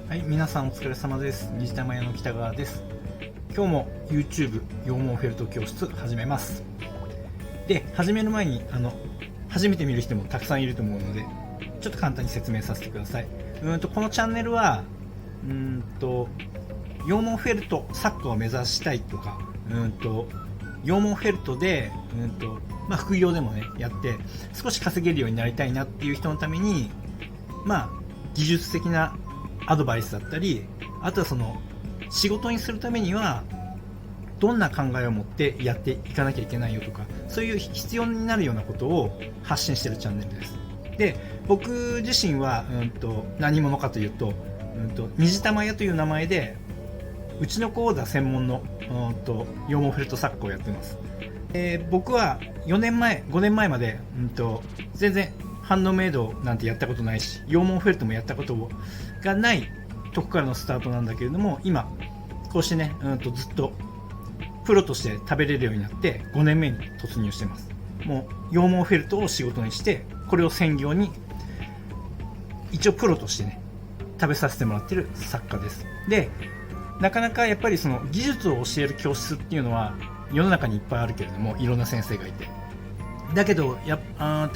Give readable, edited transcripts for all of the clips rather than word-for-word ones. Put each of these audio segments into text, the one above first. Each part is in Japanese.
はい、皆さんお疲れ様です。虹玉屋の北川です。今日も YouTube 羊毛フェルト教室始めます。で、始める前に初めて見る人もたくさんいると思うので、ちょっと簡単に説明させてください。このチャンネルは羊毛フェルト作家を目指したいとか、羊毛フェルトで副業でもねやって少し稼げるようになりたいなっていう人のために、技術的なアドバイスだったり、あとはその仕事にするためにはどんな考えを持ってやっていかなきゃいけないよとか、そういう必要になるようなことを発信しているチャンネルです。で、僕自身は何者かというと、虹玉屋という名前でうちの子オーダー専門の羊毛フェルト作家をやってます。僕は4年前5年前まで全然ハンドメイドなんてやったことないし、羊毛フェルトもやったことがないとこからのスタートなんだけれども、今こうしてねずっとプロとして食べれるようになって5年目に突入してます。もう羊毛フェルトを仕事にして、これを専業に一応プロとしてね食べさせてもらってる作家です。で、なかなかやっぱりその技術を教える教室っていうのは世の中にいっぱいあるけれども、いろんな先生がいて、だけど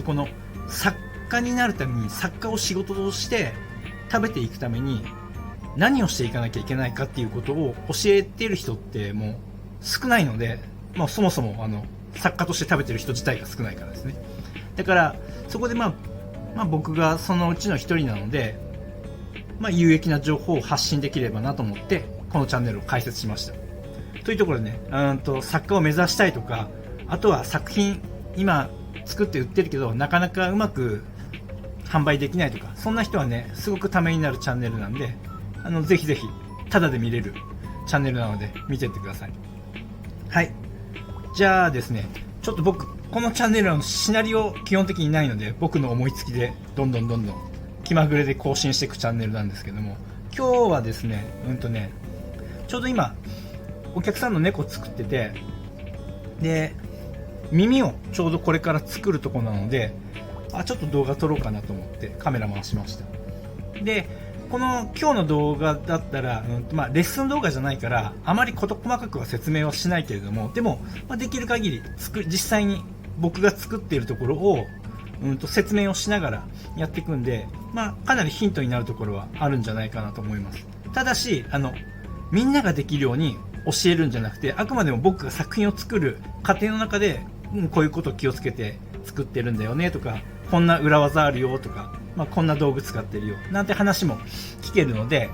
この作家になるために、作家を仕事として食べていくために何をしていかなきゃいけないかっていうことを教えている人ってもう少ないので、そもそも作家として食べてる人自体が少ないからですね。だからそこで僕がそのうちの一人なので、有益な情報を発信できればなと思ってこのチャンネルを開設しました。というところでね、作家を目指したいとか、あとは作品今作って売ってるけどなかなかうまく販売できないとか、そんな人はねすごくためになるチャンネルなんで、ぜひぜひタダで見れるチャンネルなので見てってください。はい、じゃあですね、ちょっと僕このチャンネルのシナリオ基本的にないので、僕の思いつきでどんどん気まぐれで更新していくチャンネルなんですけども、今日はですねちょうど今お客さんの猫作ってて、で耳をちょうどこれから作るとこなので、ちょっと動画撮ろうかなと思ってカメラ回しました。で、この今日の動画だったら、レッスン動画じゃないからあまり事細かくは説明はしないけれども、でも、できる限り実際に僕が作っているところを説明をしながらやっていくんで、かなりヒントになるところはあるんじゃないかなと思います。ただしみんなができるように教えるんじゃなくて、あくまでも僕が作品を作る過程の中で、こういうことを気をつけて作ってるんだよねとか、こんな裏技あるよとか、こんな道具使ってるよなんて話も聞けるので、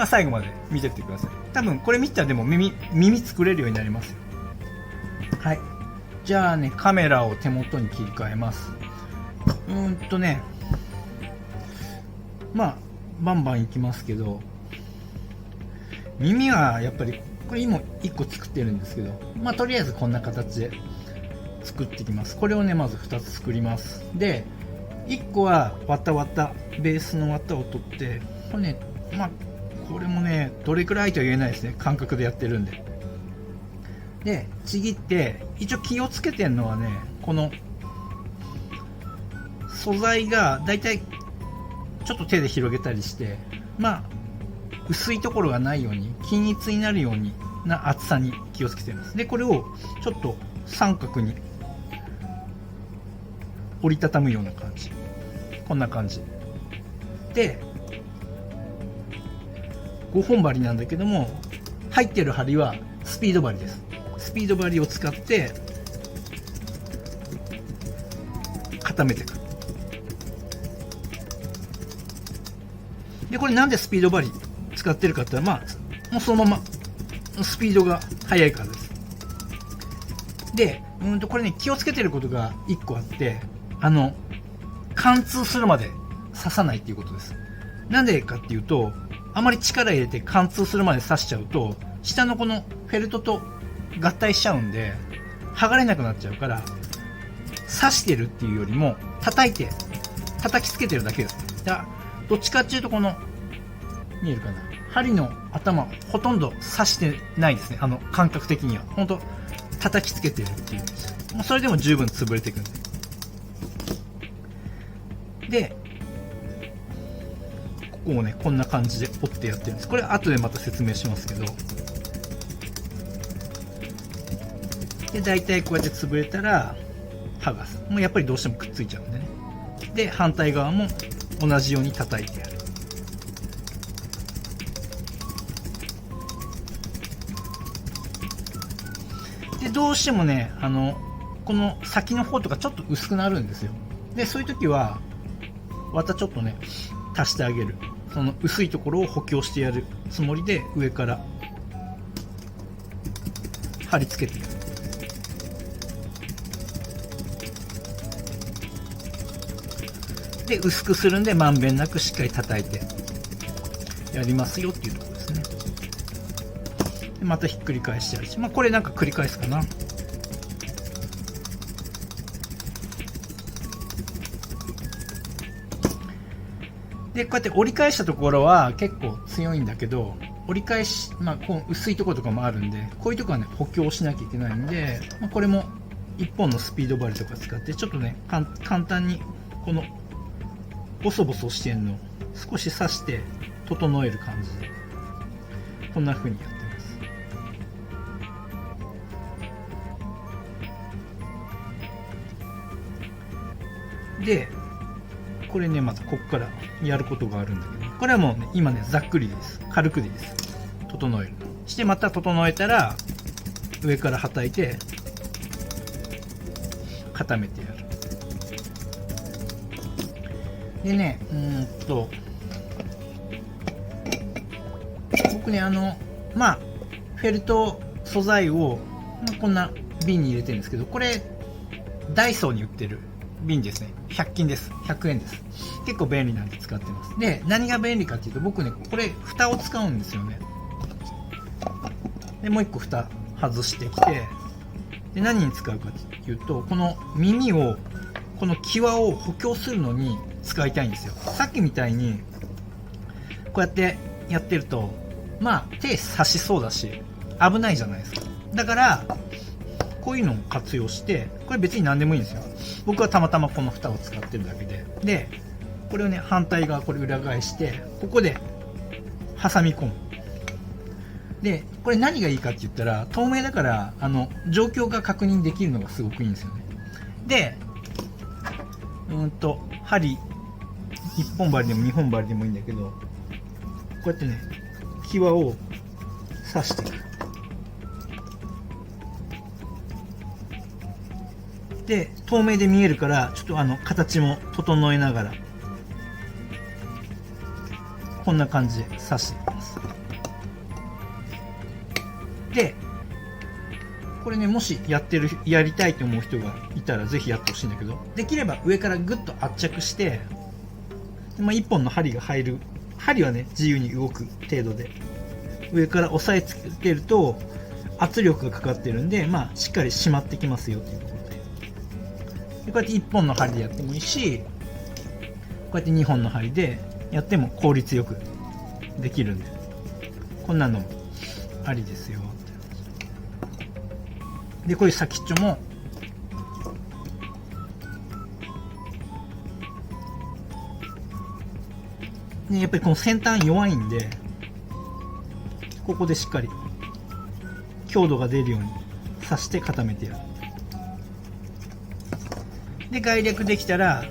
最後まで見てってください。多分これ見たらでも耳作れるようになりますよ。はい、じゃあね、カメラを手元に切り替えます。バンバンいきますけど、耳はやっぱりこれ今1個作ってるんですけど、とりあえずこんな形で作っていきます。これをねまず2つ作ります。で、1個は綿ベースの綿を取って、これねこれもねどれくらいとは言えないですね、感覚でやってるんで。で、ちぎって、一応気をつけてるのはね、この素材がだいたいちょっと手で広げたりして、薄いところがないように均一になるようにな厚さに気をつけています。で、これをちょっと三角に折りたたむような感じ、こんな感じで5本針なんだけども、入ってる針はスピード針です。スピード針を使って固めていく。で、これなんでスピード針使ってるかって言ったら、もうそのままスピードが速いからです。で、これね気をつけてることが1個あって、貫通するまで刺さないっていうことです。なんでかっていうと、あまり力入れて貫通するまで刺しちゃうと、下のこのフェルトと合体しちゃうんで剥がれなくなっちゃうから、刺してるっていうよりも叩きつけてるだけです。どっちかっていうと、この見えるかな、針の頭ほとんど刺してないですね。感覚的には本当叩きつけてるっていう、もうそれでも十分潰れていくんで。で、ここをねこんな感じで折ってやってるんです。これ後でまた説明しますけど、で大体こうやって潰れたら剥がす。もうやっぱりどうしてもくっついちゃうんでね。で反対側も同じように叩いてやる。でどうしてもねこの先の方とかちょっと薄くなるんですよ。でそういう時はまたちょっとね足してあげる。その薄いところを補強してやるつもりで上から貼り付けてやる。で薄くするんでまんべんなくしっかり叩いてやりますよっていうところですね。でまたひっくり返してやるし、これなんか繰り返すかな。でこうやって折り返したところは結構強いんだけど、折り返し、こう薄いところとかもあるんで、こういうところはね補強しなきゃいけないんで、これも1本のスピード針とか使ってちょっとね簡単にこのボソボソしてんのを少し刺して整える感じでこんな風にやってます。でこれねまたここからやることがあるんだけど、これはもうね今ねざっくりです。軽くでいいです。整えるしてまた整えたら上からはたいて固めてやる。でね僕ねフェルト素材をこんな瓶に入れてるんですけど、これダイソーに売ってる瓶ですね。100均です。100円です。結構便利なんで使ってます。で何が便利かっていうと、僕ねこれ蓋を使うんですよね。でもう一個蓋外してきて、で何に使うかっていうと、この耳をこの際を補強するのに使いたいんですよ。さっきみたいにこうやってやってると手刺しそうだし危ないじゃないですか。だからこういうのを活用して、これ別に何でもいいんですよ。僕はたまたまこの蓋を使ってるだけで、これをね反対側これ裏返してここで挟み込む。でこれ何がいいかって言ったら、透明だから状況が確認できるのがすごくいいんですよね。で針1本針でも2本針でもいいんだけど、こうやってね際を刺していく。で透明で見えるからちょっと形も整えながらこんな感じで刺していきます。でこれねもしやりたいと思う人がいたらぜひやってほしいんだけど、できれば上からグッと圧着して、1本の針が入る、針はね自由に動く程度で上から押さえつけると圧力がかかってるんで、しっかり締まってきますよというところで、こうやって1本の針でやってもいいし、こうやって2本の針でやっても効率よくできるんで、こんなのもありですよ。でこういう先っちょもやっぱりこの先端弱いんで、ここでしっかり強度が出るように刺して固めてやる。で概略できたら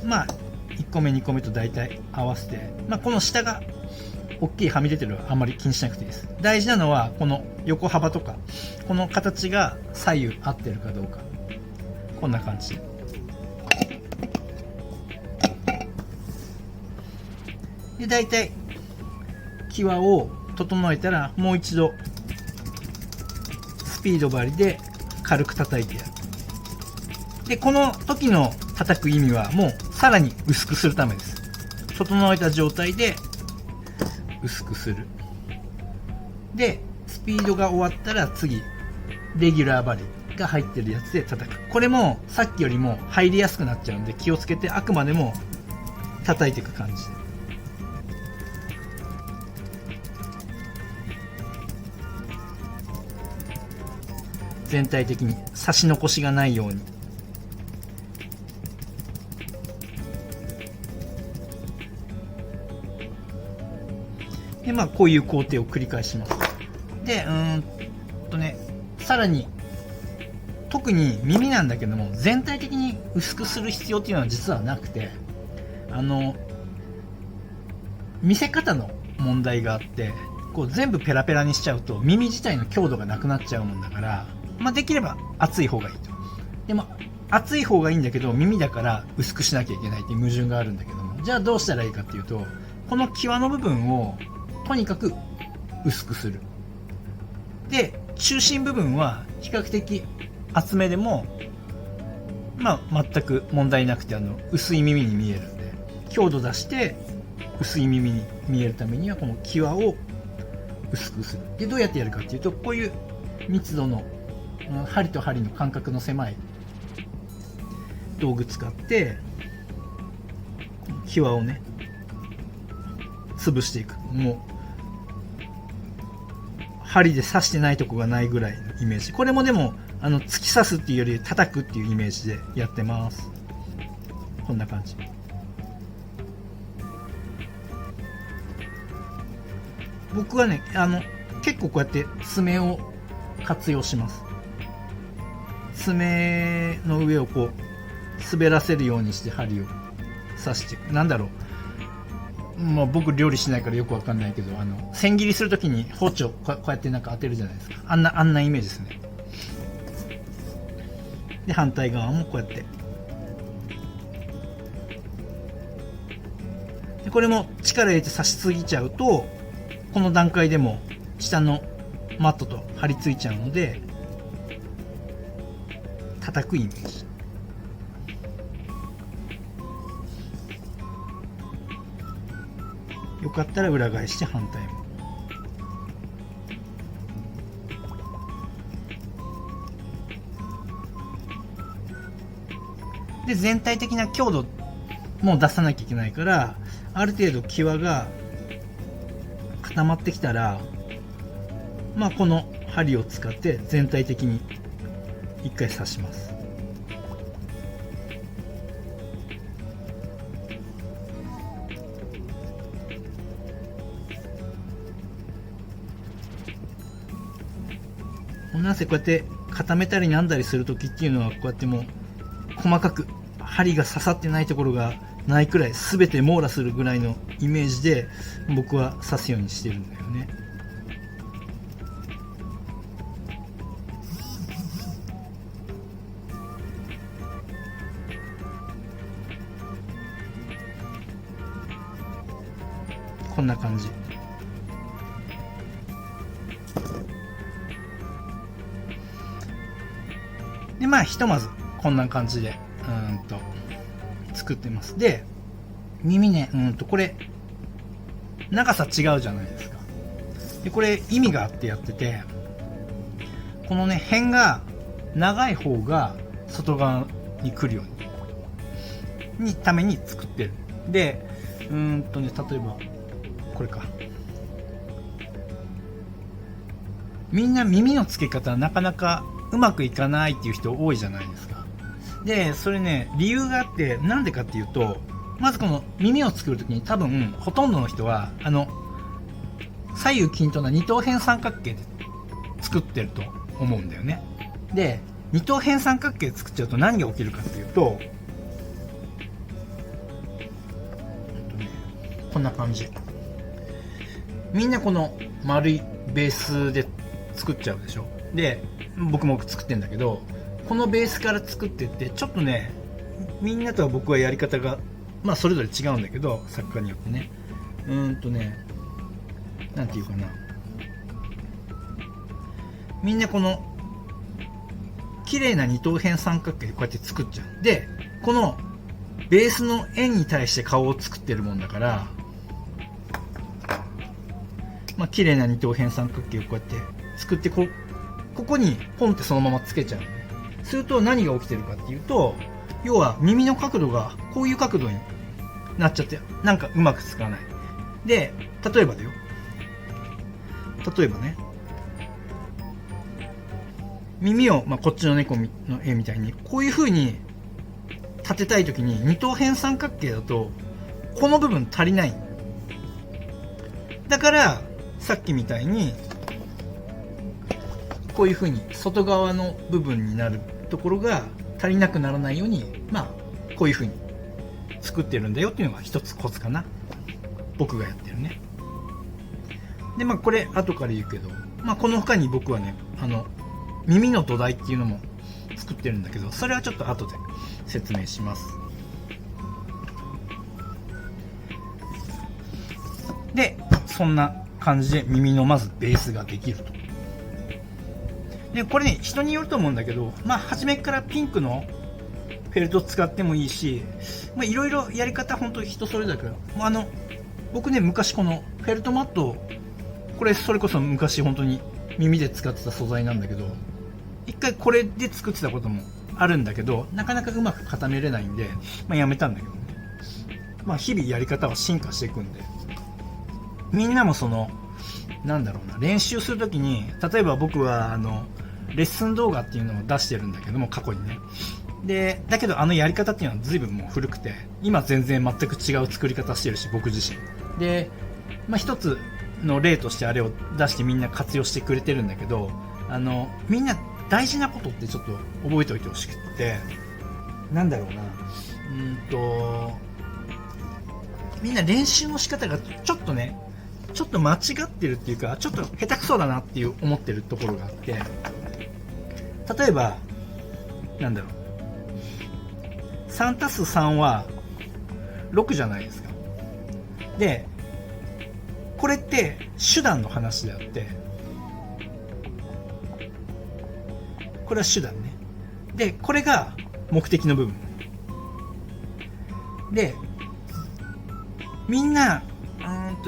1個目2個目と大体合わせて、この下が大きいはみ出てるのはあんまり気にしなくていいです。大事なのはこの横幅とかこの形が左右合ってるかどうか。こんな感じで大体際を整えたらもう一度スピード針で軽く叩いてやる。でこの時の叩く意味はもうさらに薄くするためです。整えた状態で薄くする。でスピードが終わったら次レギュラー針が入ってるやつで叩く。これもさっきよりも入りやすくなっちゃうんで気をつけて、あくまでも叩いていく感じで。全体的に差し残しがないように。でこういう工程を繰り返します。でさらに特に耳なんだけども、全体的に薄くする必要っていうのは実はなくて、見せ方の問題があって、こう全部ペラペラにしちゃうと耳自体の強度がなくなっちゃうもんだから、できれば厚い方がいいと。でも厚い方がいいんだけど、耳だから薄くしなきゃいけないっていう矛盾があるんだけども、じゃあどうしたらいいかっていうと、この際の部分をとにかく薄くする。で中心部分は比較的厚めでも全く問題なくて、薄い耳に見えるんで、強度出して薄い耳に見えるためにはこの際を薄くする。でどうやってやるかっていうと、こういう密度の針と針の間隔の狭い道具使って際をね潰していく。もう針で刺してないとこがないぐらいのイメージ。これもでも突き刺すっていうより叩くっていうイメージでやってます。こんな感じ。僕はね結構こうやって爪を活用します。爪の上をこう滑らせるようにして針を刺して、僕料理しないからよくわかんないけど、千切りするときに包丁こうやって当てるじゃないですか。あんなイメージですね。で反対側もこうやって、でこれも力入れて刺しすぎちゃうと、この段階でも下のマットと張り付いちゃうので、叩くイメージ。よかったら裏返して反対も。で全体的な強度も出さなきゃいけないから、ある程度際が固まってきたら、この針を使って全体的に一回刺します。なぜこうやって固めたりなんだりするときっていうのは、こうやってもう細かく針が刺さってないところがないくらい、全て網羅するぐらいのイメージで僕は刺すようにしてるんだよね。こんな感じ。でひとまずこんな感じで作ってます。で耳ね、これ長さ違うじゃないですか。でこれ意味があってやってて、このね辺が長い方が外側に来るようにために作ってる。で例えばこれか。みんな耳の付け方なかなかうまくいかないっていう人多いじゃないですか。でそれね理由があって、なんでかっていうと、まずこの耳を作るときに多分ほとんどの人は左右均等な二等辺三角形で作ってると思うんだよね。で二等辺三角形で作っちゃうと何が起きるかっていうと、こんな感じ。みんなこの丸いベースで作っちゃうでしょ。で僕も作ってんだけど、このベースから作ってってちょっとね、みんなとは僕はやり方がそれぞれ違うんだけど、作家によってねなんていうかな、みんなこの綺麗な二等辺三角形でこうやって作っちゃう。でこのベースの円に対して顔を作ってるもんだから、綺麗な二等辺三角形をこうやって作って、ここにポンってそのままつけちゃう。すると何が起きてるかっていうと、要は耳の角度がこういう角度になっちゃって、なんかうまくつかない。で例えばね、耳を、こっちの猫の絵みたいにこういう風に立てたいときに、二等辺三角形だとこの部分足りない。だからさっきみたいにこういう風に外側の部分になるところが足りなくならないように、こういう風に作ってるんだよっていうのが一つコツかな。僕がやってるね。でこれ後から言うけど、この他に僕はね耳の土台っていうのも作ってるんだけど、それはちょっと後で説明します。でそんな感じで耳のまずベースができると。でこれね、人によると思うんだけど、初めからピンクのフェルト使ってもいいし、いろいろやり方本当人それぞれだけど、僕ね昔このフェルトマット、これそれこそ昔本当に耳で使ってた素材なんだけど、一回これで作ってたこともあるんだけど、なかなかうまく固めれないんで、やめたんだけどね。日々やり方は進化していくんで、みんなも練習するときに、例えば僕はレッスン動画っていうのを出してるんだけども、過去にね。でだけどやり方っていうのは随分もう古くて、今全然全く違う作り方してるし、僕自身で一つの例としてあれを出してみんな活用してくれてるんだけど、みんな大事なことってちょっと覚えておいてほしくって、みんな練習の仕方がちょっと間違ってるっていうか、ちょっと下手くそだなっていう思ってるところがあって、例えば3+3 は6じゃないですか。でこれって手段の話であって、これは手段ね。でこれが目的の部分で、みんな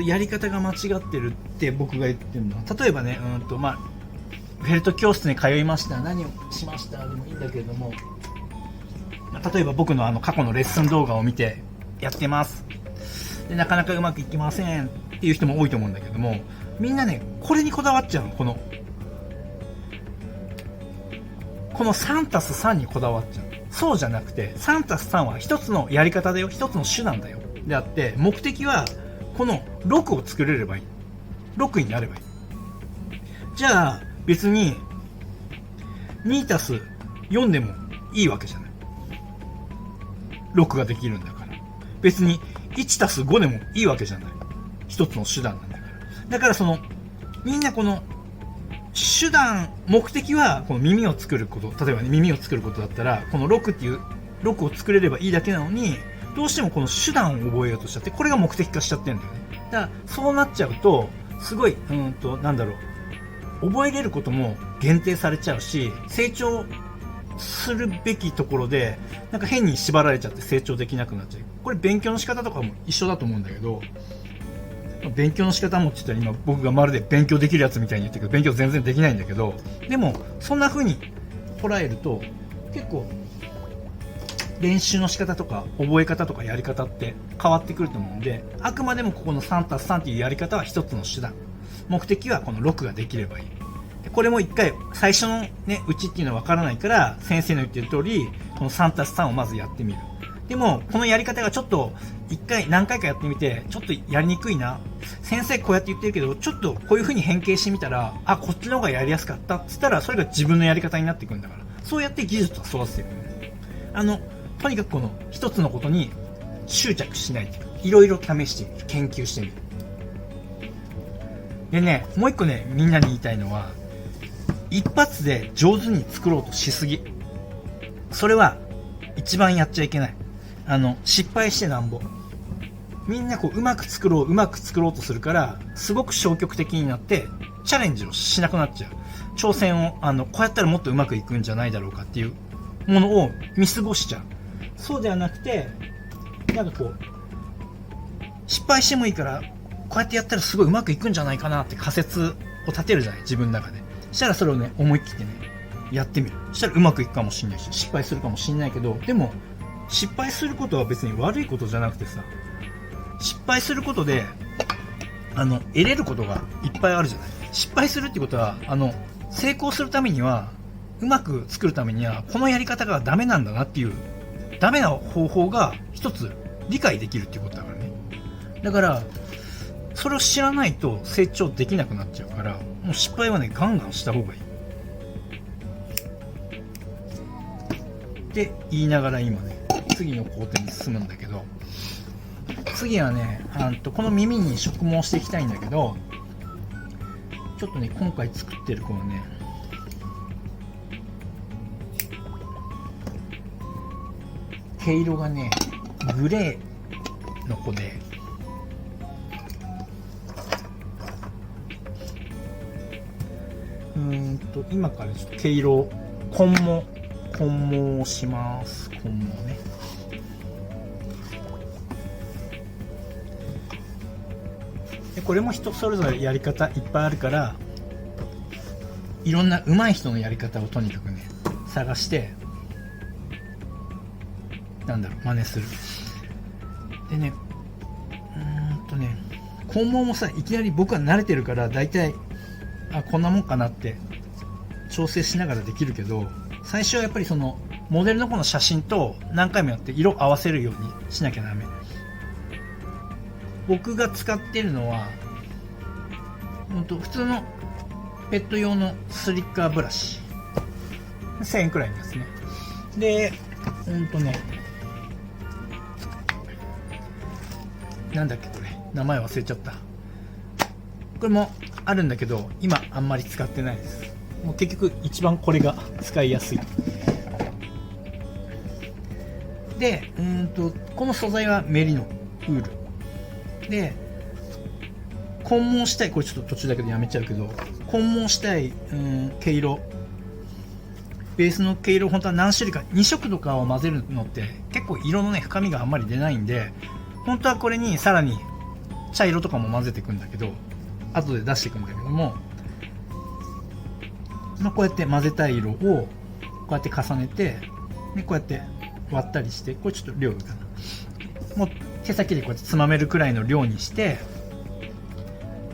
やり方が間違ってるって僕が言ってるのは、例えばねフェルト教室に通いました、何をしましたでもいいんだけれども、例えば僕の過去のレッスン動画を見てやってますで、なかなかうまくいきませんっていう人も多いと思うんだけども、みんなねこれにこだわっちゃうの。この 3+3 にこだわっちゃう。そうじゃなくて 3+3 は一つのやり方だよ、一つの手段だよであって、目的はこの6を作れればいい、6になればいい。じゃあ別に 2+4 でもいいわけじゃない。6ができるんだから。別に 1+5 でもいいわけじゃない。一つの手段なんだから。だからみんなこの手段、目的はこの耳を作ること。例えばね、耳を作ることだったら、この6っていう6を作れればいいだけなのに、どうしてもこの手段を覚えようとしちゃって、これが目的化しちゃってるんだよね。だからそうなっちゃうと、すごい覚えれることも限定されちゃうし、成長するべきところで変に縛られちゃって成長できなくなっちゃう。これ勉強の仕方とかも一緒だと思うんだけど、勉強の仕方もって言ったら今僕がまるで勉強できるやつみたいに言ってるけど、勉強全然できないんだけど、でもそんな風に捉えると結構練習の仕方とか覚え方とかやり方って変わってくると思うんで、あくまでもここの 3+3 っていうやり方は一つの手段、目的はこの6ができればいい。これも一回最初のねうちっていうのは分からないから、先生の言ってる通りこの 3+3 をまずやってみる。でもこのやり方がちょっと一回何回かやってみてちょっとやりにくいな、先生こうやって言ってるけどちょっとこういう風に変形してみたら、こっちの方がやりやすかったっつったら、それが自分のやり方になっていくんだから、そうやって技術を育てていくね。とにかくこの一つのことに執着しないというか、いろいろ試してみる、研究してみる。でね、もう一個ねみんなに言いたいのは、一発で上手に作ろうとしすぎ、それは一番やっちゃいけない。失敗してなんぼ。みんなうまく作ろうとするから、すごく消極的になってチャレンジをしなくなっちゃう。挑戦をこうやったらもっとうまくいくんじゃないだろうかっていうものを見過ごしちゃう。そうではなくて、失敗してもいいからこうやってやったらすごいうまくいくんじゃないかなって仮説を立てるじゃない、自分の中で。そしたらそれをね思い切ってねやってみる。そしたらうまくいくかもしれないし、失敗するかもしれないけど、でも失敗することは別に悪いことじゃなくてさ、失敗することで得れることがいっぱいあるじゃない。失敗するってことは成功するためには、うまく作るためにはこのやり方がダメなんだなっていうダメな方法が一つ理解できるっていうことだからね。だからそれを知らないと成長できなくなっちゃうから、もう失敗はねガンガンした方がいいって言いながら、今ね次の工程に進むんだけど、次はねこの耳に植毛していきたいんだけど、ちょっとね今回作ってるこのね毛色がねグレーの子で、今からちょっと毛色を混毛します。混毛ね。でこれも人それぞれやり方いっぱいあるから、いろんな上手い人のやり方をとにかくね探して、真似する。でね、肛門もさ、いきなり僕は慣れてるから大体こんなもんかなって調整しながらできるけど、最初はやっぱりそのモデルの子の写真と何回もやって色合わせるようにしなきゃダメ。僕が使ってるのは普通のペット用のスリッカーブラシ、1000円くらいのやつね。でなんだっけこれ、名前忘れちゃった。これもあるんだけど今あんまり使ってないです。もう結局一番これが使いやすい。でこの素材はメリノウールで、混毛したい、これちょっと途中だけどやめちゃうけど、混毛したい、毛色、ベースの毛色本当は何種類か2色とかを混ぜるのって結構色のね深みがあんまり出ないんで、本当はこれにさらに茶色とかも混ぜていくんだけど、後で出していくんだけども、こうやって混ぜたい色をこうやって重ねて、でこうやって割ったりして、これちょっと量かな、もう手先でこうやってつまめるくらいの量にして、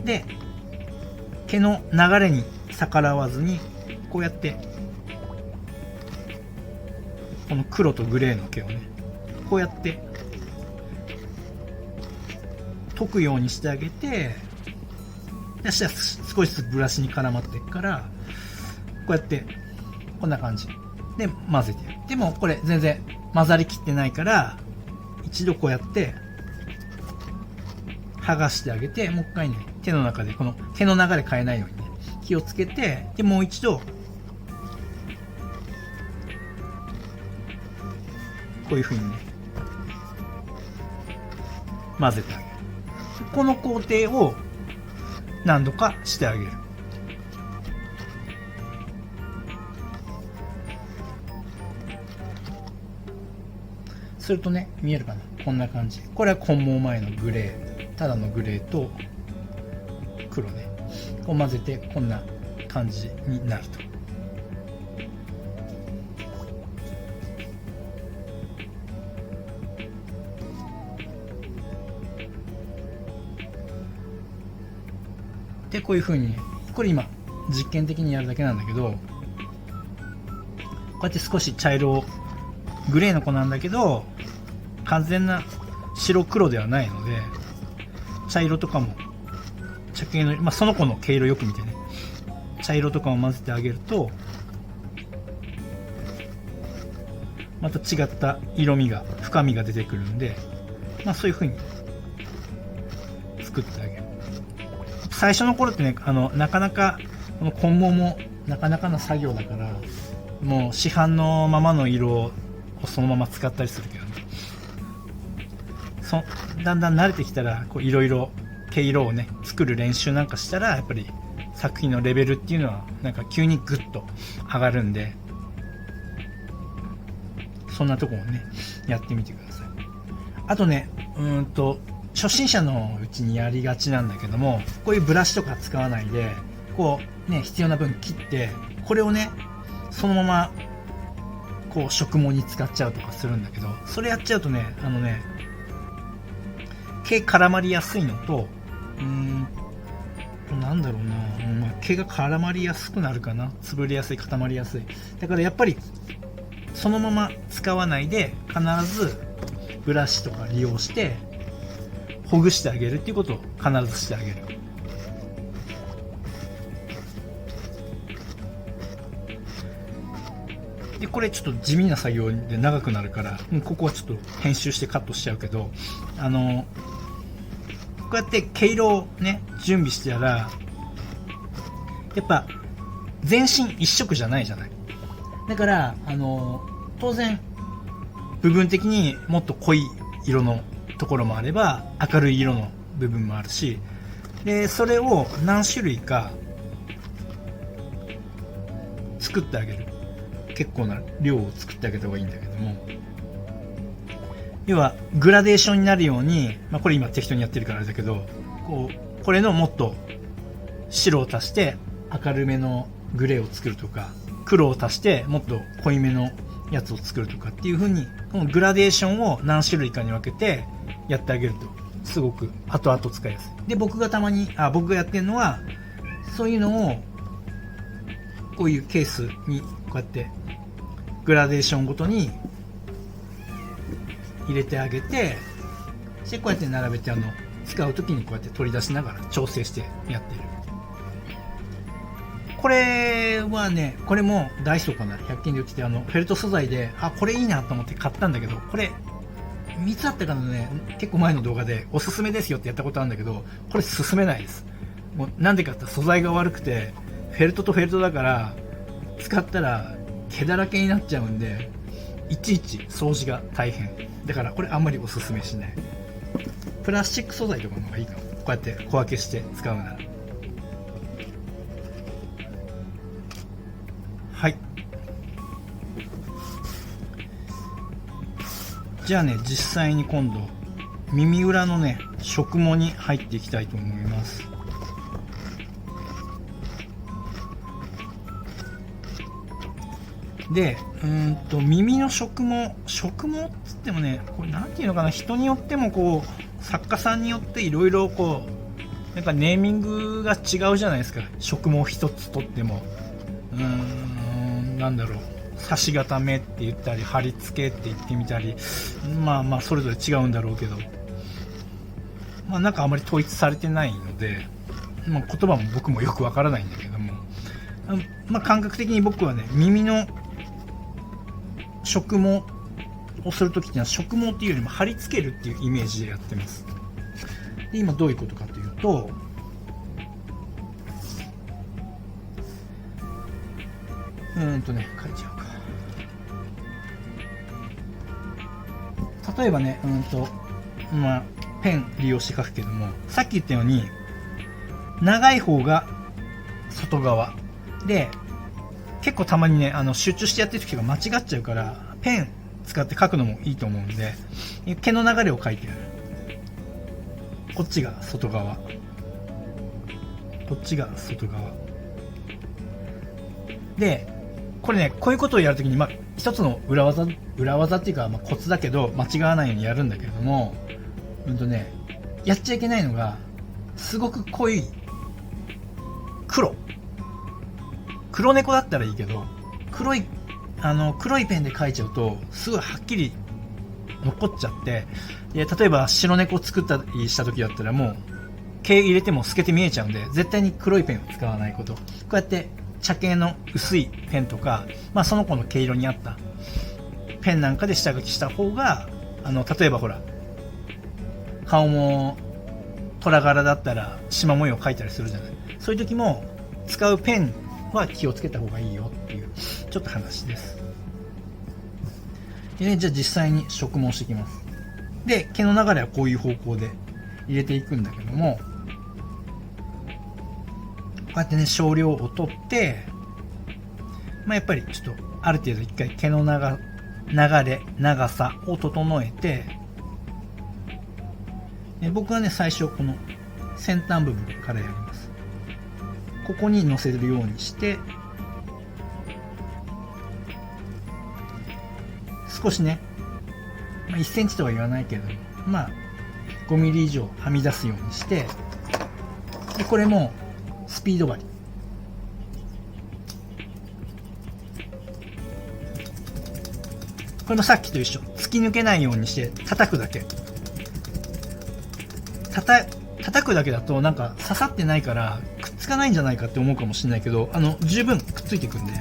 で毛の流れに逆らわずにこうやってこの黒とグレーの毛をねこうやって溶くようにしてあげて、そしたら少しずつブラシに絡まっていくから、こうやってこんな感じで混ぜて、でもこれ全然混ざりきってないから、一度こうやって剥がしてあげて、もう一回ね手の中でこの毛の流れ変えないようにね気をつけて、でもう一度こういう風にね混ぜてあげる。この工程を何度かしてあげる。するとね見えるかな、こんな感じ。これは混毛前のグレー、ただのグレーと黒ねを混ぜてこんな感じになると。でこういう風に、これ今実験的にやるだけなんだけど、こうやって少し茶色を、グレーの子なんだけど完全な白黒ではないので、茶色とかも茶系の、その子の毛色よく見てね、茶色とかも混ぜてあげるとまた違った色味が深みが出てくるんで、そういう風に作ってあげる。最初の頃ってねなかなかこの混毛もなかなかの作業だから、もう市販のままの色をそのまま使ったりするけどね、だんだん慣れてきたらいろいろ毛色をね作る練習なんかしたら、やっぱり作品のレベルっていうのはなんか急にグッと上がるんで、そんなとこをねやってみてください。あとね初心者のうちにやりがちなんだけども、こういうブラシとか使わないでこうね必要な分切って、これをねそのままこう植毛に使っちゃうとかするんだけど、それやっちゃうとね毛絡まりやすいのと、なんだろうな、毛が絡まりやすくなるかな、潰れやすい、固まりやすい。だからやっぱりそのまま使わないで必ずブラシとか利用してほぐしてあげるっていうことを必ずしてあげる。でこれちょっと地味な作業で長くなるから、ここはちょっと編集してカットしちゃうけど、こうやって毛色をね準備してたら、やっぱ全身一色じゃないじゃない。だから当然部分的にもっと濃い色のところもあれば明るい色の部分もあるし、でそれを何種類か作ってあげる。結構な量を作ってあげた方がいいんだけども、要はグラデーションになるように、これ今適当にやってるからあれだけど、これのもっと白を足して明るめのグレーを作るとか、黒を足してもっと濃いめのやつを作るとかっていう風に、このグラデーションを何種類かに分けてやってあげるとすごく後々使いやすい。で僕がやってるのは、そういうのをこういうケースにこうやってグラデーションごとに入れてあげて、でこうやって並べて使う時にこうやって取り出しながら調整してやってる。これはね、これもダイソーかな、100均で売ってて、フェルト素材で、これいいなと思って買ったんだけど、これ3つあったからね、結構前の動画でおすすめですよってやったことあるんだけど、これ進めないです。もうなんでかって素材が悪くて、フェルトとフェルトだから使ったら毛だらけになっちゃうんで、いちいち掃除が大変だから、これあんまりおすすめしない。プラスチック素材とかの方がいいかも。こうやって小分けして使うなら。はい、じゃあね、実際に今度耳裏のね植毛に入っていきたいと思います。で耳の植毛っつってもね、これなんていうのかな、人によっても作家さんによっていろいろなんかネーミングが違うじゃないですか。植毛一つとってもなんだろう、差し固めって言ったり貼り付けって言ってみたり、それぞれ違うんだろうけど、なんかあまり統一されてないので、言葉も僕もよくわからないんだけども、感覚的に僕はね、耳の植毛をするときっていうのは、植毛っていうよりも貼り付けるっていうイメージでやってます。で今どういうことかというと、書いちゃうか。例えばね、ペン利用して書くけども、さっき言ったように長い方が外側で、結構たまにね集中してやってる時が間違っちゃうから、ペン使って書くのもいいと思うんで、毛の流れを書いてやる。こっちが外側、こっちが外側で、これね、こういうことをやるときに、一つの裏技っていうか、コツだけど間違わないようにやるんだけれども、やっちゃいけないのが、すごく濃い黒猫だったらいいけど、黒いペンで描いちゃうとすごいはっきり残っちゃって、で例えば白猫を作ったりした時だったら、もう毛入れても透けて見えちゃうんで、絶対に黒いペンを使わないこと。こうやって茶系の薄いペンとか、その子の毛色に合ったペンなんかで下書きした方が、例えばほら、顔も虎柄だったら縞模様を描いたりするじゃない。そういう時も使うペンは気をつけた方がいいよっていうちょっと話です。でね、じゃあ実際に植毛していきます。で毛の流れはこういう方向で入れていくんだけども、こうやってね少量を取って、やっぱりちょっとある程度一回毛の長さを整えて、僕はね最初この先端部分からやります。ここに乗せるようにして、少しね、1センチとは言わないけど、5ミリ以上はみ出すようにして、でこれもスピード針、これもさっきと一緒、突き抜けないようにして叩くだけ。叩くだけだとなんか刺さってないからくっつかないんじゃないかって思うかもしれないけど、十分くっついていくんで。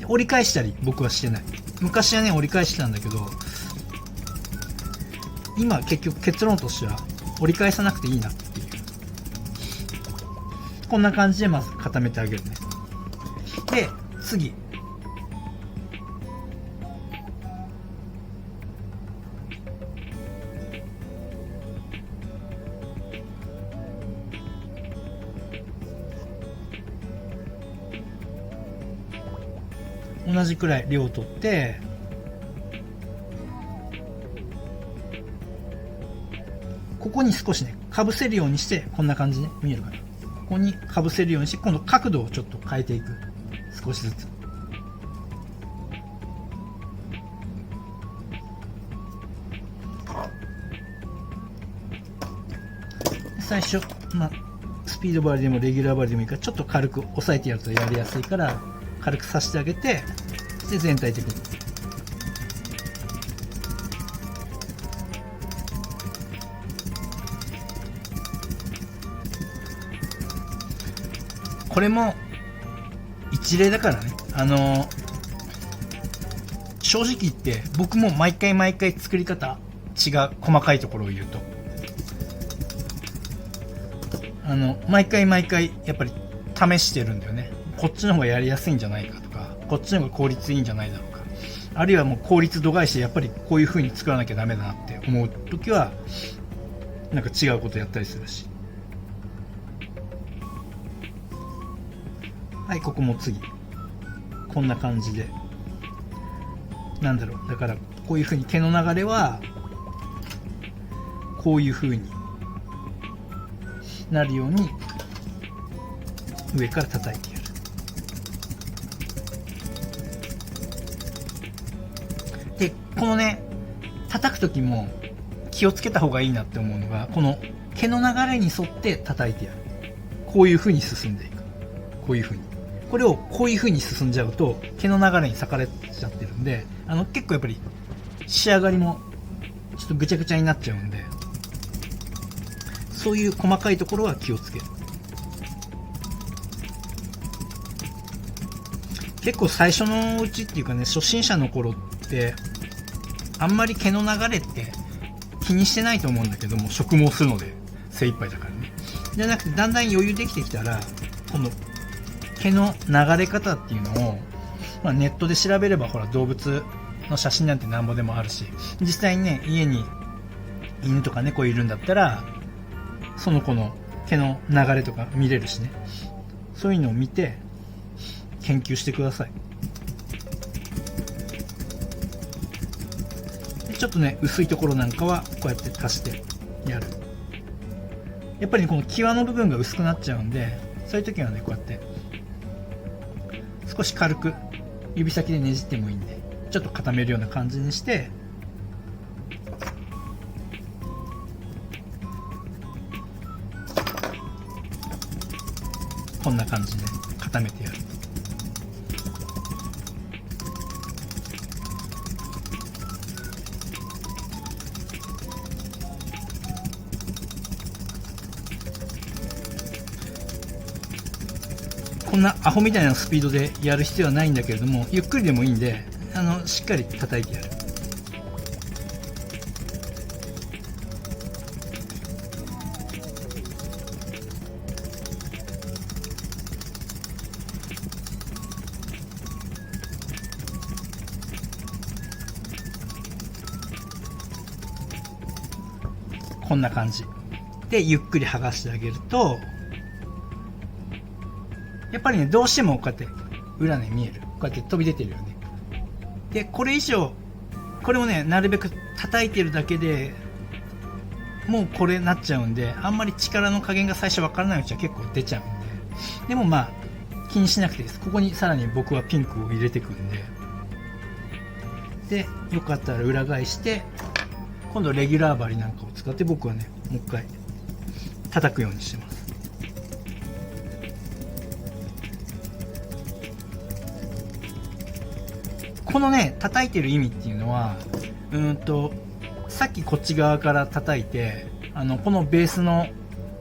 折り返したり僕はしてない。昔はね折り返してたんだけど、今結局結論としては折り返さなくていいなっていう。こんな感じでまず固めてあげるね。で次、同じくらい量を取って、ここに少しねかぶせるようにして、こんな感じね、見えるかな。ここにかぶせるようにして、今度角度をちょっと変えていく。少しずつ。最初、スピード針でもレギュラー針でもいいから、ちょっと軽く押さえてやるとやりやすいから、軽く刺してあげて、で全体的に。これも一例だからね。正直言って僕も毎回作り方違う。細かいところを言うと、毎回やっぱり試してるんだよね。こっちの方がやりやすいんじゃないかとか、こっちの方が効率いいんじゃないだろうか、あるいはもう効率度外視でやっぱりこういう風に作らなきゃダメだなって思う時はなんか違うことやったりするし。はい、ここも次こんな感じで、なんだろう、だからこういう風に毛の流れはこういう風になるように上から叩いてやる。でこのね叩く時も気をつけた方がいいなって思うのが、この毛の流れに沿って叩いてやる。こういう風に進んでいく。こういう風に、これをこういう風に進んじゃうと毛の流れに裂かれちゃってるんで、結構やっぱり仕上がりもちょっとぐちゃぐちゃになっちゃうんで、そういう細かいところは気をつける。結構最初のうちっていうかね、初心者の頃ってあんまり毛の流れって気にしてないと思うんだけども、植毛するので精一杯だからね。じゃなくてだんだん余裕できてきたら、この毛の流れ方っていうのを、ネットで調べればほら動物の写真なんてなんぼでもあるし、実際にね家に犬とか猫いるんだったらその子の毛の流れとか見れるしね、そういうのを見て研究してください。でちょっとね薄いところなんかはこうやって足してやる。やっぱり、ね、この際の部分が薄くなっちゃうんで、そういう時はねこうやって少し軽く指先でねじってもいいんで、ちょっと固めるような感じにして、こんな感じで固めてやる。こんなアホみたいなスピードでやる必要はないんだけれども、ゆっくりでもいいんで、しっかり叩いてやる。こんな感じでゆっくり剥がしてあげると、やっぱりねどうしてもこうやって裏ね見える、こうやって飛び出てるよね。でこれ以上、これもねなるべく叩いてるだけでもうこれなっちゃうんで、あんまり力の加減が最初わからないうちは結構出ちゃうんで、でも気にしなくていいです。ここにさらに僕はピンクを入れてくんで、よかったら裏返して今度レギュラー針なんかを使って僕はねもう一回叩くようにしてます。このね叩いてる意味っていうのは、さっきこっち側から叩いてこのベースの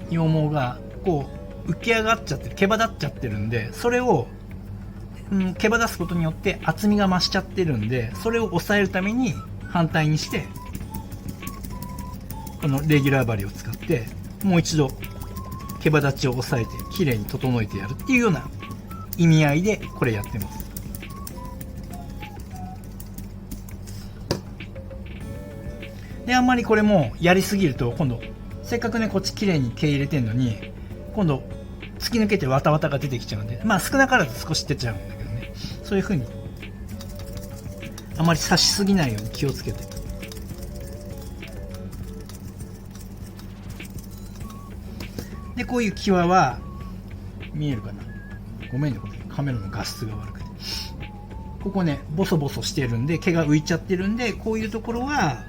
羊毛がこう浮き上がっちゃって毛羽立っちゃってるんで、それを、毛羽立つことによって厚みが増しちゃってるんで、それを抑えるために反対にしてこのレギュラー針を使ってもう一度毛羽立ちを抑えて綺麗に整えてやるっていうような意味合いでこれやってます。であんまりこれもやりすぎると今度せっかくねこっち綺麗に毛入れてんのに今度突き抜けてワタワタが出てきちゃうんで、まあ少なからず少し出ちゃうんだけどね、そういう風にあまり刺しすぎないように気をつけて。でこういう際は見えるかな、ごめんね、これカメラの画質が悪くて、ここねボソボソしてるんで毛が浮いちゃってるんで、こういうところは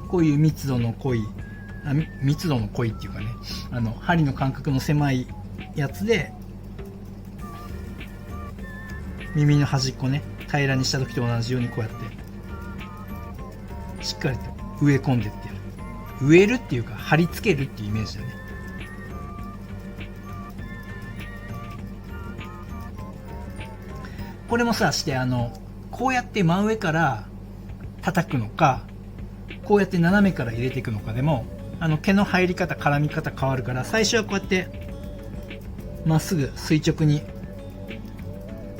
こういう密度の濃いっていうかね、針の間隔の狭いやつで耳の端っこね平らにした時と同じようにこうやってしっかりと植え込んでってやる。植えるっていうか貼り付けるっていうイメージだね。これもさしてこうやって真上から叩くのかこうやって斜めから入れていくのかでも毛の入り方絡み方変わるから、最初はこうやってまっすぐ垂直に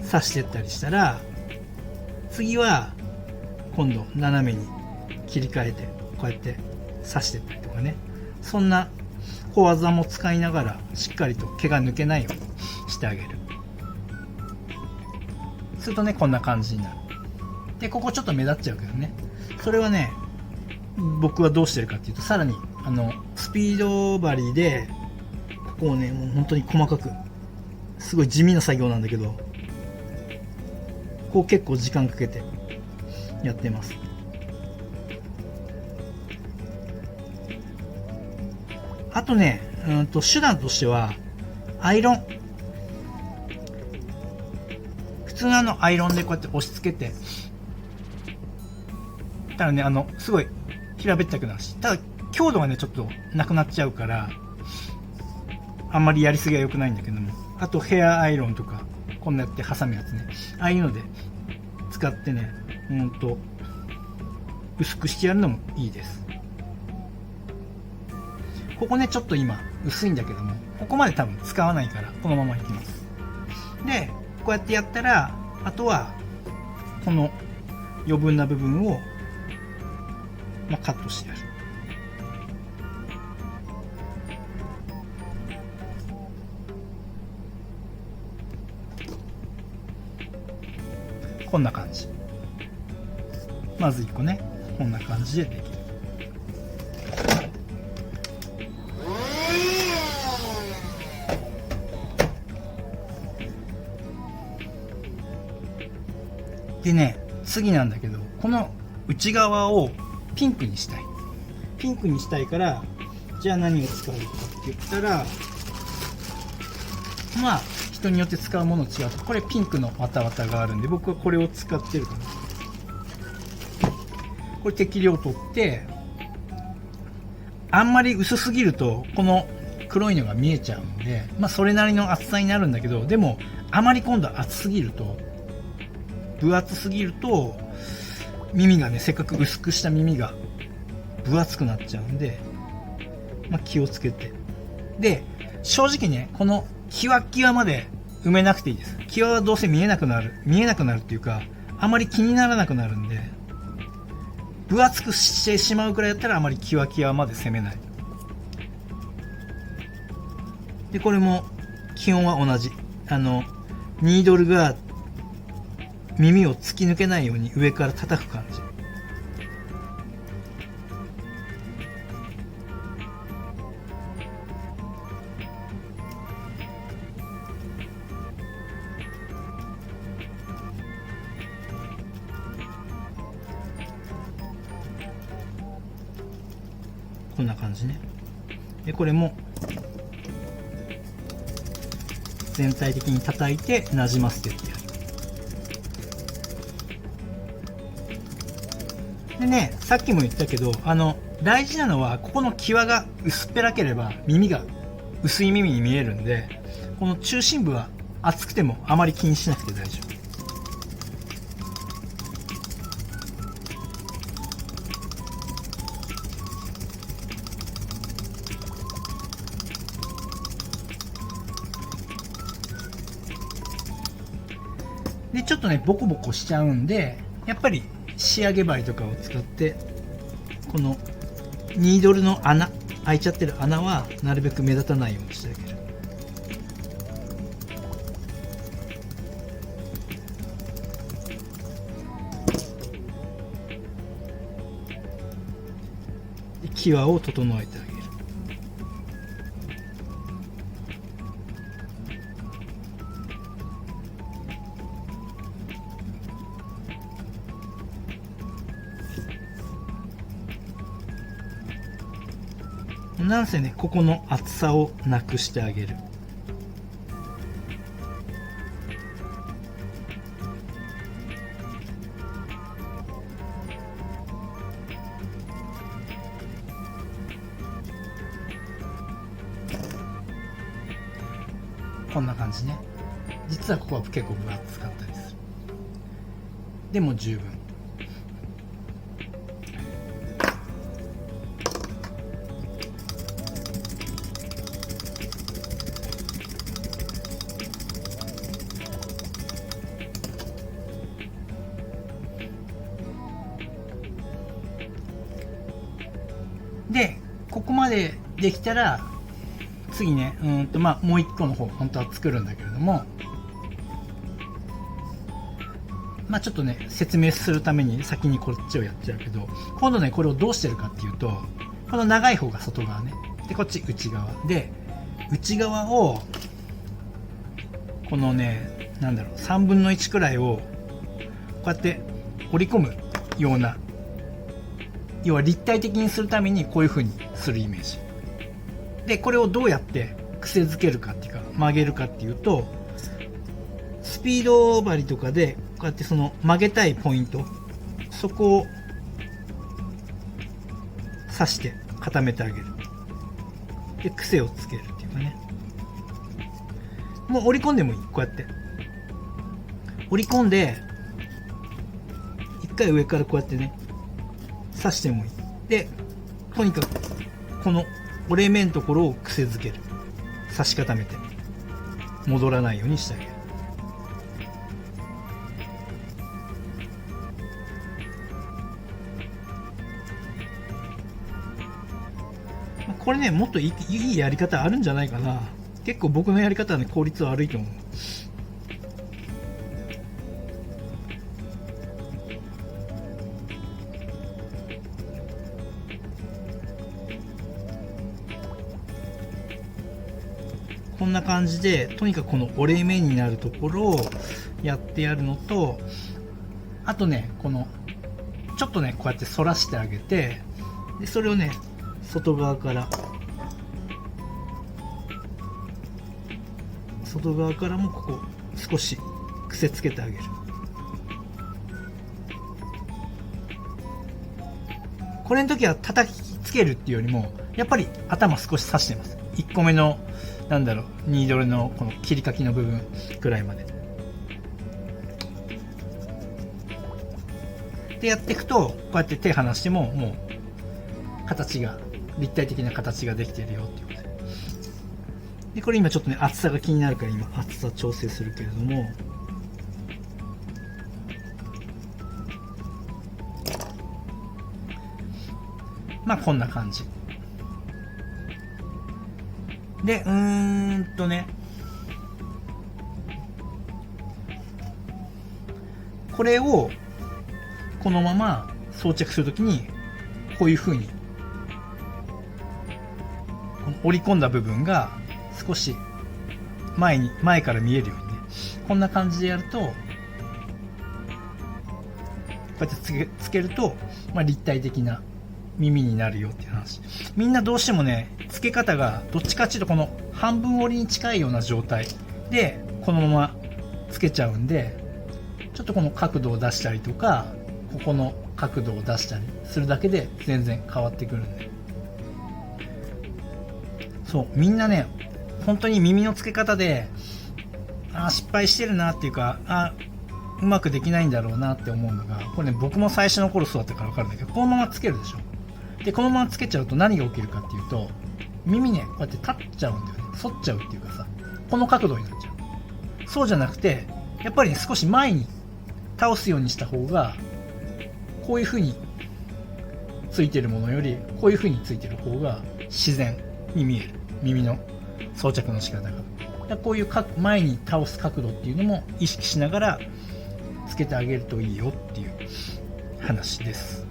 刺していったりしたら、次は今度斜めに切り替えてこうやって刺していったりとかね、そんな小技も使いながらしっかりと毛が抜けないようにしてあげる。するとねこんな感じになる。でここちょっと目立っちゃうけどね、それはね僕はどうしてるかっていうと、さらにスピード針でここをねもう本当に細かく、すごい地味な作業なんだけど、こう結構時間かけてやってます。あとね手段としてはアイロン、普通のアイロンでこうやって押し付けて、ただねすごい平べったくなるし、ただ強度がねちょっとなくなっちゃうからあんまりやりすぎは良くないんだけども、あとヘアアイロンとかこんなやって挟むやつね、ああいうので使ってね薄くしてやるのもいいです。ここねちょっと今薄いんだけども、ここまで多分使わないからこのままいきます。でこうやってやったら、あとはこの余分な部分をカットしてやる。こんな感じ。まず1個ねこんな感じでできる。でね次なんだけど、この内側をピンクにしたい。ピンクにしたいから、じゃあ何を使うかって言ったら、まあ人によって使うもの違うと、これピンクのワタワタがあるんで僕はこれを使ってるかな。これ適量取って、あんまり薄すぎるとこの黒いのが見えちゃうんで、まあそれなりの厚さになるんだけど、でもあまり今度は厚すぎると、分厚すぎると耳がね、せっかく薄くした耳が分厚くなっちゃうんで、まあ、気をつけて。で正直ねこのキワキワまで埋めなくていいです。キワはどうせ見えなくなるっていうか、あまり気にならなくなるんで、分厚くしてしまうくらいだったらあまりキワキワまで攻めない。でこれも基本は同じ、ニードルが耳を突き抜けないように上から叩く感じ。こんな感じね。でこれも全体的に叩いてなじませてってやる。でね、さっきも言ったけど、大事なのはここの際が薄っぺらければ耳が薄い耳に見えるんで、この中心部は厚くてもあまり気にしなくて大丈夫。でちょっとねボコボコしちゃうんで、やっぱり仕上げ針とかを使ってこのニードルの穴、開いちゃってる穴はなるべく目立たないようにしてあげる。で際を整えてあげる。なんせね、ここの厚さをなくしてあげる。こんな感じね。実はここは結構分厚かったりする。でも十分。でここまでできたら次ね、もう一個の方本当は作るんだけれども、ちょっとね説明するために先にこっちをやっちゃうけど、今度ねこれをどうしてるかっていうと、この長い方が外側ね、でこっち内側で、内側をこのね3分の1くらいをこうやって折り込むような、要は立体的にするためにこういう風にするイメージで、これをどうやって癖づけるかっていうか曲げるかっていうと、スピード針とかでこうやってその曲げたいポイント、そこを刺して固めてあげる。で癖をつけるっていうかね、もう折り込んでもいい。こうやって折り込んで一回上からこうやってね刺してもいい。でとにかくこの折れ目のところを癖づける。刺し固めて戻らないようにしてあげる。これねもっといいやり方あるんじゃないかな。結構僕のやり方はね効率悪いと思う。こんな感じでとにかくこの折れ目になるところをやってやるのと、あとねこのちょっとねこうやって反らしてあげて、でそれをね外側からもここ少し癖つけてあげる。これの時は叩きつけるっていうよりもやっぱり頭少し刺してます。1個目のニードルのこの切り欠きの部分くらいまででやっていくと、こうやって手離してももう形が立体的な形ができているよっていうことで、これ今ちょっとね厚さが気になるから今厚さ調整するけれども、こんな感じで、これをこのまま装着するときにこういう風にこの折り込んだ部分が少し前から見えるようにね、こんな感じでやると、こうやってつけると、立体的な耳になるよっていう話。みんなどうしてもね付け方がどっちかっていうとこの半分折りに近いような状態でこのままつけちゃうんで、ちょっとこの角度を出したりとか、ここの角度を出したりするだけで全然変わってくるんで、そうみんなね本当に耳の付け方で失敗してるなっていうかうまくできないんだろうなって思うのが、これね僕も最初の頃そうだったから分かるんだけど、このままつけるでしょ。でこのままつけちゃうと何が起きるかっていうと、耳ねこうやって立っちゃうんだよね。反っちゃうっていうかさ、この角度になっちゃう。そうじゃなくてやっぱり、ね、少し前に倒すようにした方が、こういう風についてるものよりこういう風についてる方が自然に見える、耳の装着の仕方が。こういう前に倒す角度っていうのも意識しながらつけてあげるといいよっていう話です。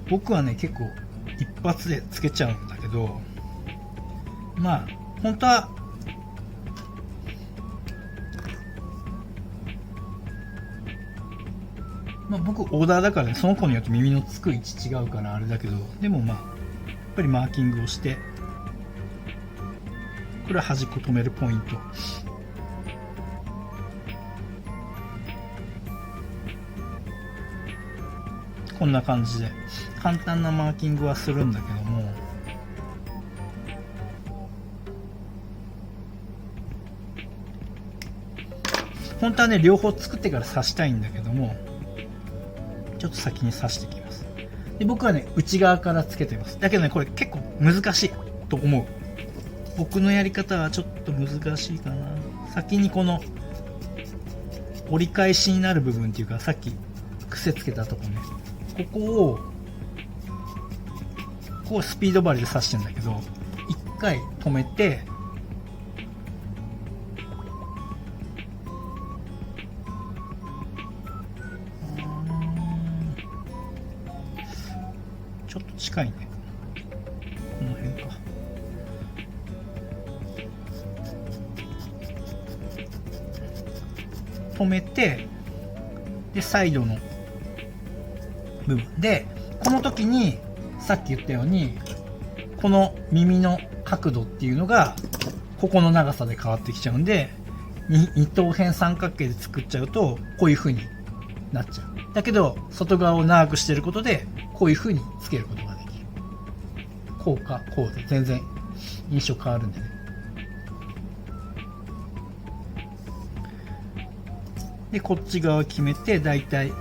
僕はね結構一発でつけちゃうんだけど、まあ本当は僕オーダーだからね、その子によって耳のつく位置違うからあれだけど、でもやっぱりマーキングをして、これは端っこ止めるポイント。こんな感じで簡単なマーキングはするんだけども、本当はね両方作ってから刺したいんだけども、ちょっと先に刺してきます。で僕はね内側からつけてます。だけどねこれ結構難しいと思う。僕のやり方はちょっと難しいかな。先にこの折り返しになる部分っていうか、さっき癖つけたとこね、ここをスピード針で刺してるんだけど、一回止めてちょっと近いね、この辺か。止めて、でサイドの部分で、この時にさっき言ったようにこの耳の角度っていうのがここの長さで変わってきちゃうんで、二等辺三角形で作っちゃうとこういう風になっちゃう。だけど外側を長くしてることでこういう風につけることができる。こうかこうで全然印象変わるんでね。でこっち側決めて、だいたい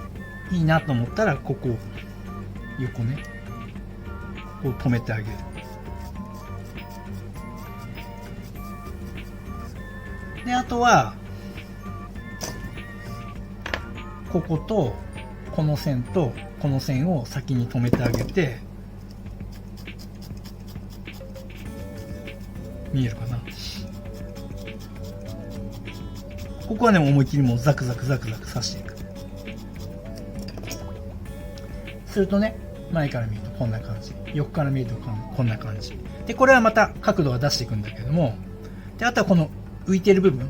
いいなと思ったらここ横ね、こう止めてあげる。であとはこことこの線とこの線を先に止めてあげて、見えるかな。ここはね思いっきりもうザクザクザクザク刺していく。するとね前から見るとこんな感じ、横から見るとこんな感じで、これはまた角度は出していくんだけども、であとはこの浮いてる部分、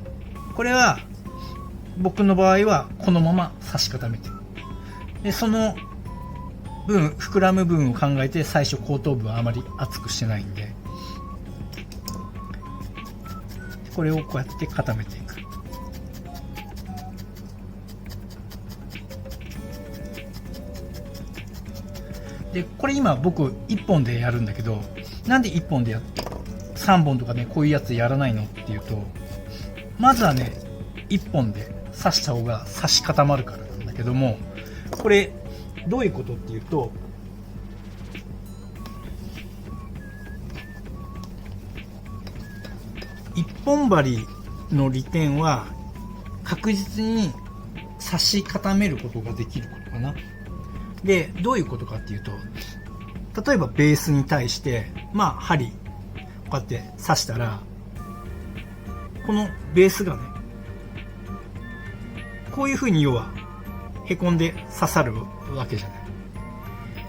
これは僕の場合はこのまま刺し固めて、でその分膨らむ部分を考えて最初後頭部はあまり厚くしてないんで、これをこうやって固めていく。でこれ今僕1本でやるんだけど、なんで1本で3本とかねこういうやつやらないのっていうと、まずはね1本で刺した方が刺し固まるからなんだけども、これどういうことっていうと、一本針の利点は確実に刺し固めることができることかな。でどういうことかっていうと、例えばベースに対して針こうやって刺したら、このベースがねこういう風に要はへこんで刺さるわけじゃない。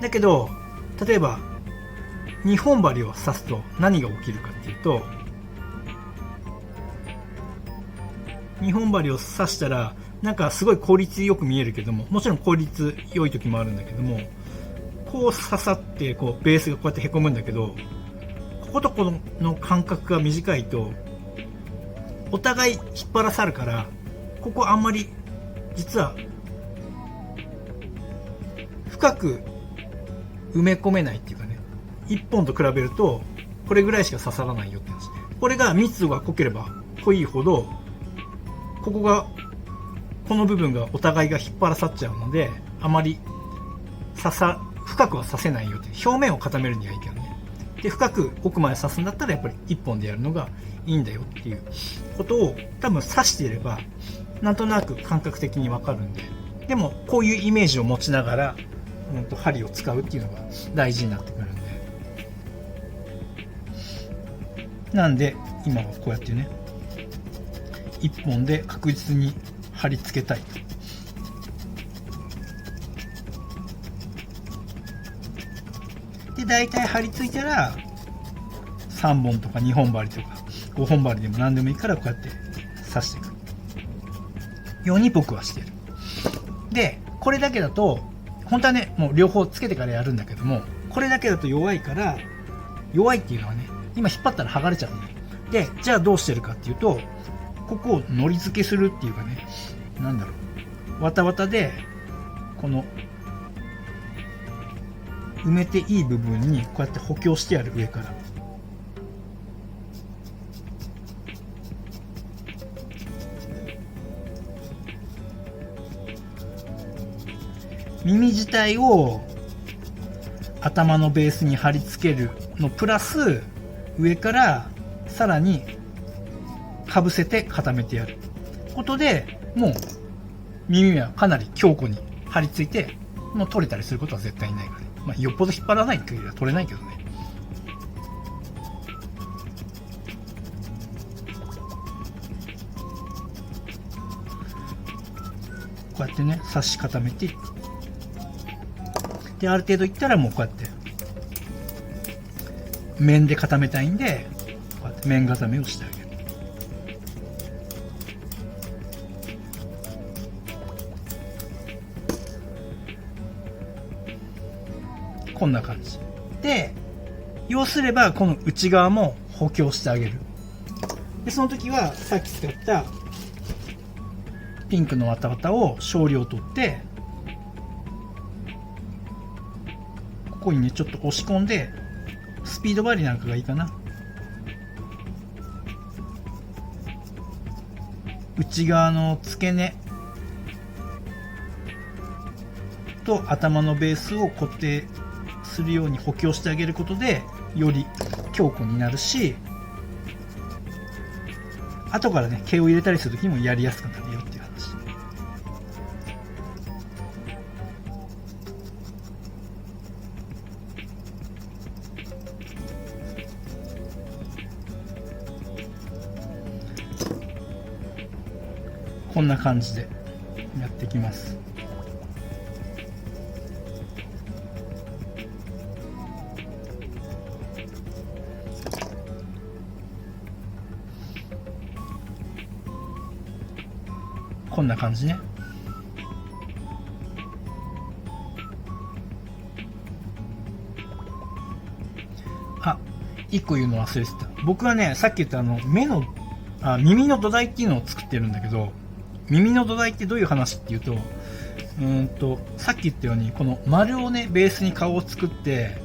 だけど例えば2本針を刺すと何が起きるかっていうと、2本針を刺したらなんかすごい効率よく見えるけども、もちろん効率良い時もあるんだけども、こう刺さってこうベースがこうやってへこむんだけど、こことこの間隔が短いとお互い引っ張らさるから、ここあんまり実は深く埋め込めないっていうかね、1本と比べるとこれぐらいしか刺さらないよって話。これが密度が濃ければ濃いほど、この部分がお互いが引っ張らさっちゃうので、あまり深くは刺せないよって、表面を固めるにはいいけどね。で、深く奥まで刺すんだったらやっぱり1本でやるのがいいんだよっていうことを多分刺していればなんとなく感覚的にわかるんで、でもこういうイメージを持ちながら、針を使うっていうのが大事になってくるんで、なんで今はこうやってね、1本で確実に貼り付けたいと。で、大体貼り付いたら3本とか2本針とか5本針でも何でもいいから、こうやって刺していくように僕はしてる。で、これだけだと本当はね、もう両方つけてからやるんだけども、これだけだと弱いから、弱いっていうのはね、今引っ張ったら剥がれちゃうね。で、じゃあどうしてるかっていうと、ここをのり付けするっていうかね、なんだろう、わたわたでこの埋めていい部分にこうやって補強してやる、上から。耳自体を頭のベースに貼り付けるのプラス、上からさらにかぶせて固めてやることで、もう耳はかなり強固に貼り付いて、もう取れたりすることは絶対にないからね。よっぽど引っ張らない限りは取れないけどね。こうやってね、刺し固めていく。で、ある程度いったらもうこうやって面で固めたいんで、こうやって面固めをしてあげる。こんな感じで、要すればこの内側も補強してあげる。で、その時はさっき使ったピンクのわたわたを少量取って、ここにねちょっと押し込んで、スピード針なんかがいいかな。内側の付け根と頭のベースを固定するように補強してあげることで、より強固になるし、後からね毛を入れたりする時にもやりやすくなるよっていう話。こんな感じでやっていきます。こんな感じね。あ、一個言うの忘れてた。僕はね、さっき言った耳の土台っていうのを作ってるんだけど、耳の土台ってどういう話っていうと、さっき言ったように、この丸をね、ベースに顔を作って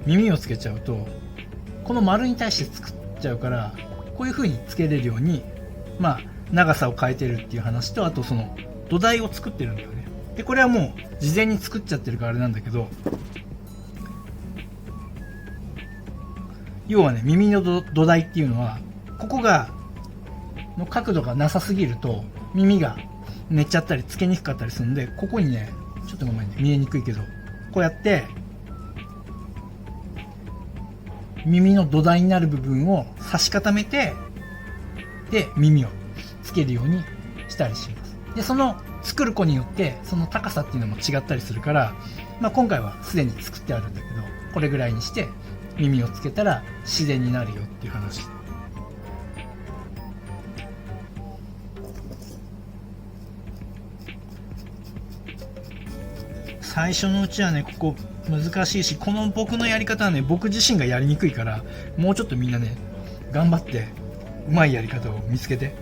耳をつけちゃうと、この丸に対して作っちゃうから、こういう風につけれるように、長さを変えてるっていう話と、あとその土台を作ってるんだよね。で、これはもう事前に作っちゃってるからあれなんだけど、要はね、耳の土台っていうのは、ここの角度がなさすぎると耳が寝ちゃったりつけにくかったりするんで、ここにね、ちょっとごめんね、見えにくいけど、こうやって耳の土台になる部分を差し固めて、で耳をつけるようにしたりします。で、その作る子によってその高さっていうのも違ったりするから、今回はすでに作ってあるんだけど、これぐらいにして耳をつけたら自然になるよっていう話。最初のうちはね、ここ難しいし、この僕のやり方はね、僕自身がやりにくいから、もうちょっとみんなね、頑張ってうまいやり方を見つけて。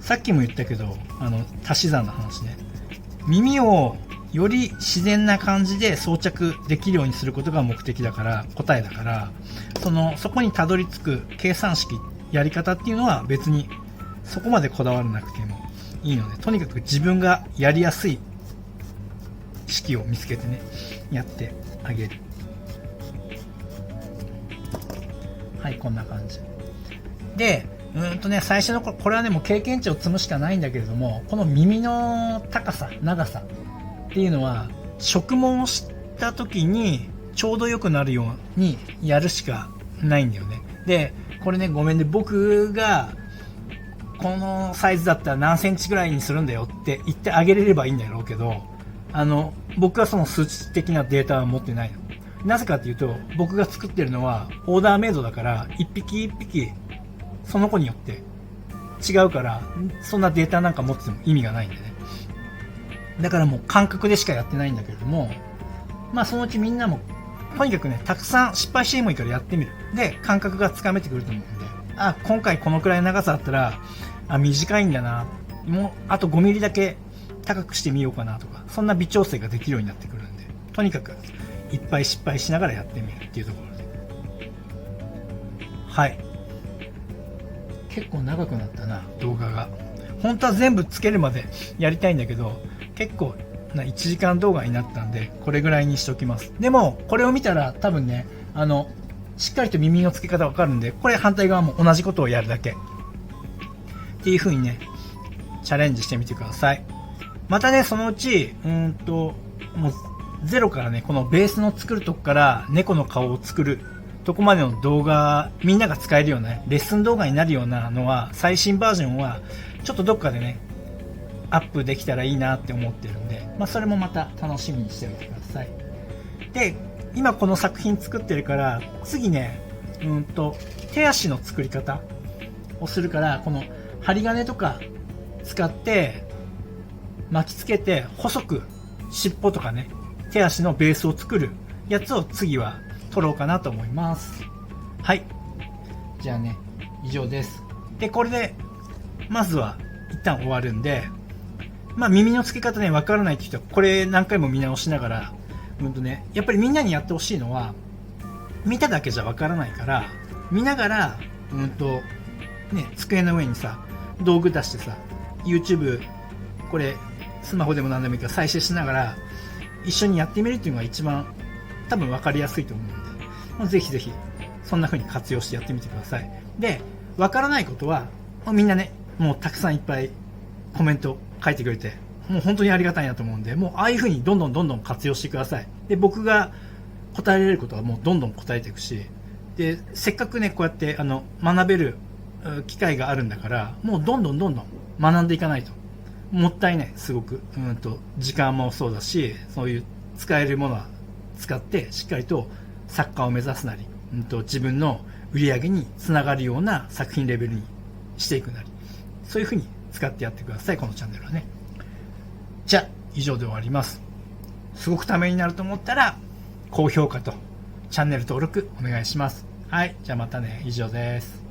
さっきも言ったけど、足し算の話ね。耳をより自然な感じで装着できるようにすることが目的だから、答えだから、そこにたどり着く計算式、やり方っていうのは別にそこまでこだわらなくてもいいので、とにかく自分がやりやすい式を見つけてね、やってあげる。はい、こんな感じ。で、最初のこれはね、もう経験値を積むしかないんだけれども、この耳の高さ、長さっていうのは、植毛した時にちょうど良くなるようにやるしかないんだよね。で、これね、ごめんね、僕が、このサイズだったら何センチぐらいにするんだよって言ってあげれればいいんだろうけど、僕はその数値的なデータは持ってないの。なぜかっていうと、僕が作ってるのはオーダーメイドだから、一匹一匹その子によって違うから、そんなデータなんか持ってても意味がないんでね。だからもう感覚でしかやってないんだけれども、まあそのうちみんなもとにかくね、たくさん失敗してもいいからやってみる。で、感覚がつかめてくると思うんで、今回このくらいの長さだったら、短いんだな、もうあと5ミリだけ高くしてみようかなとか、そんな微調整ができるようになってくるんで、とにかくいっぱい失敗しながらやってみるっていうところで。はい。結構長くなったな、動画が。本当は全部つけるまでやりたいんだけど、結構な1時間動画になったんで、これぐらいにしておきます。でも、これを見たら多分ね、しっかりと耳の付け方わかるんで、これ反対側も同じことをやるだけ。っていう風にね、チャレンジしてみてください。またね、そのうち、もうゼロからね、このベースの作るとこから猫の顔を作るとこまでの動画、みんなが使えるような、ね、レッスン動画になるようなのは、最新バージョンは、ちょっとどっかでね、アップできたらいいなって思ってるんで、まあ、それもまた楽しみにしておいてください。で、今この作品作ってるから、次ね、手足の作り方をするから、この針金とか使って巻きつけて細く尻尾とかね、手足のベースを作るやつを次は撮ろうかなと思います。はい。じゃあね、以上です。で、これで、まずは一旦終わるんで、まあ耳の付け方ね、わからないって人は、これ何回も見直しながら、やっぱりみんなにやってほしいのは、見ただけじゃわからないから、見ながら、机の上にさ、道具出してさ、YouTube、これ、スマホでも何でもいいから再生しながら、一緒にやってみるっていうのが一番、多分分かりやすいと思うので、ぜひぜひ、そんな風に活用してやってみてください。で、分からないことは、みんなね、もうたくさんいっぱいコメント書いてくれて、もう本当にありがたいなと思うんで、もうああいう風にどんどん活用してください。で、僕が答えられることはもうどんどん答えていくし、で、せっかくね、こうやって学べる機会があるんだから、もうどんどん学んでいかないと。もったいない、すごく。時間もそうだし、そういう使えるものは使って、しっかりと作家を目指すなり、自分の売り上げにつながるような作品レベルにしていくなり、そういう風に使ってやってください、このチャンネルはね。じゃあ、以上で終わります。すごくためになると思ったら、高評価とチャンネル登録お願いします。はい、じゃあまたね、以上です。